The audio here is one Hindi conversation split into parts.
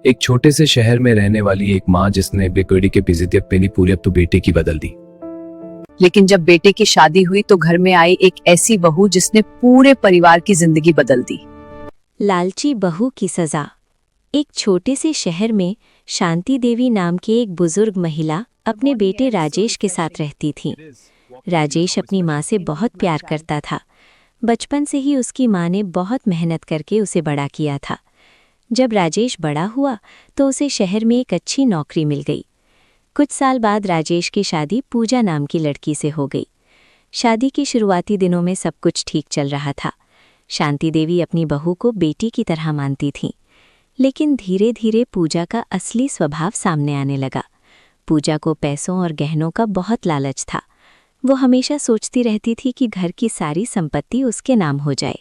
एक छोटे से शहर में रहने वाली एक माँ जिसने बेकड़ी के पिज़्ज़ा पेनी पूरी अब तो बेटे की बदल दी। लेकिन जब बेटे की शादी हुई तो घर में आई एक ऐसी बहू जिसने पूरे परिवार की जिंदगी बदल दी। लालची बहू की सजा। एक छोटे से शहर में शांति देवी नाम की एक बुजुर्ग महिला अपने बेटे राजेश के साथ रहती थी। राजेश अपनी माँ से बहुत प्यार करता था। बचपन से ही उसकी माँ ने बहुत मेहनत करके उसे बड़ा किया था। जब राजेश बड़ा हुआ तो उसे शहर में एक अच्छी नौकरी मिल गई। कुछ साल बाद राजेश की शादी पूजा नाम की लड़की से हो गई। शादी के शुरुआती दिनों में सब कुछ ठीक चल रहा था। शांति देवी अपनी बहू को बेटी की तरह मानती थीं। लेकिन धीरे धीरे पूजा का असली स्वभाव सामने आने लगा। पूजा को पैसों और गहनों का बहुत लालच था। वो हमेशा सोचती रहती थी कि घर की सारी संपत्ति उसके नाम हो जाए।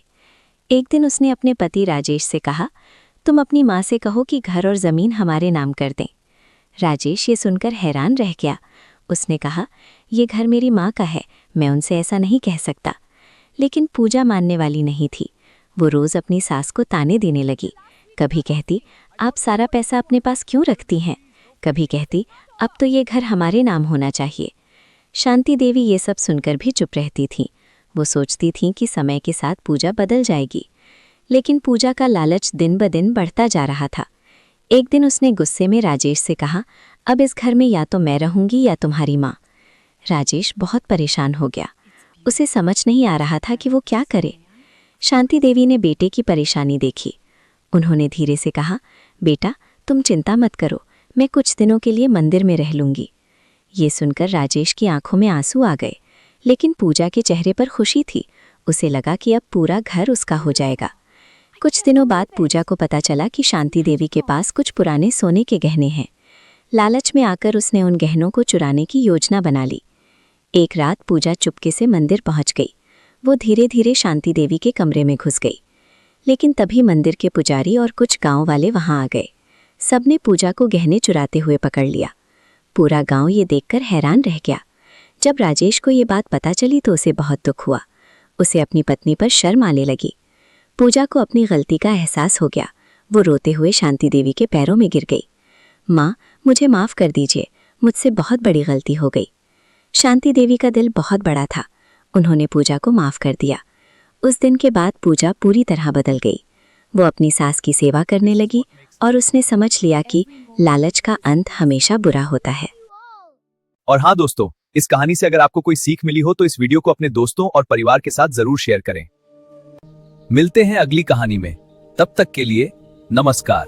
एक दिन उसने अपने पति राजेश से कहा, तुम अपनी माँ से कहो कि घर और ज़मीन हमारे नाम कर दें। राजेश ये सुनकर हैरान रह गया। उसने कहा, ये घर मेरी माँ का है, मैं उनसे ऐसा नहीं कह सकता। लेकिन पूजा मानने वाली नहीं थी। वो रोज़ अपनी सास को ताने देने लगी। कभी कहती, आप सारा पैसा अपने पास क्यों रखती हैं? कभी कहती, अब तो ये घर हमारे नाम होना चाहिए। शांति देवी ये सब सुनकर भी चुप रहती थीं। वो सोचती थीं कि समय के साथ पूजा बदल जाएगी। लेकिन पूजा का लालच दिन ब दिन बढ़ता जा रहा था। एक दिन उसने गुस्से में राजेश से कहा, अब इस घर में या तो मैं रहूंगी या तुम्हारी माँ। राजेश बहुत परेशान हो गया। उसे समझ नहीं आ रहा था कि वो क्या करे। शांति देवी ने बेटे की परेशानी देखी। उन्होंने धीरे से कहा, बेटा तुम चिंता मत करो, मैं कुछ दिनों के लिए मंदिर में रह लूंगी। ये सुनकर राजेश की आंखों में आंसू आ गए। लेकिन पूजा के चेहरे पर खुशी थी। उसे लगा कि अब पूरा घर उसका हो जाएगा। कुछ दिनों बाद पूजा को पता चला कि शांति देवी के पास कुछ पुराने सोने के गहने हैं। लालच में आकर उसने उन गहनों को चुराने की योजना बना ली। एक रात पूजा चुपके से मंदिर पहुंच गई। वो धीरे धीरे शांति देवी के कमरे में घुस गई। लेकिन तभी मंदिर के पुजारी और कुछ गांव वाले वहां आ गए। सबने पूजा को गहने चुराते हुए पकड़ लिया। पूरा गांव ये देखकर हैरान रह गया। जब राजेश को ये बात पता चली तो उसे बहुत दुख हुआ। उसे अपनी पत्नी पर शर्म आने लगी। पूजा को अपनी गलती का एहसास हो गया। वो रोते हुए शांति देवी के पैरों में गिर गई। माँ, मुझे माफ़ कर दीजिए, मुझसे बहुत बड़ी गलती हो गई। शांति देवी का दिल बहुत बड़ा था। उन्होंने पूजा को माफ़ कर दिया। उस दिन के बाद पूजा पूरी तरह बदल गई। वो अपनी सास की सेवा करने लगी और उसने समझ लिया कि लालच का अंत हमेशा बुरा होता है। और हाँ दोस्तों, इस कहानी से अगर आपको कोई सीख मिली हो तो इस वीडियो को अपने दोस्तों और परिवार के साथ जरूर शेयर करें। मिलते हैं अगली कहानी में। तब तक के लिए नमस्कार।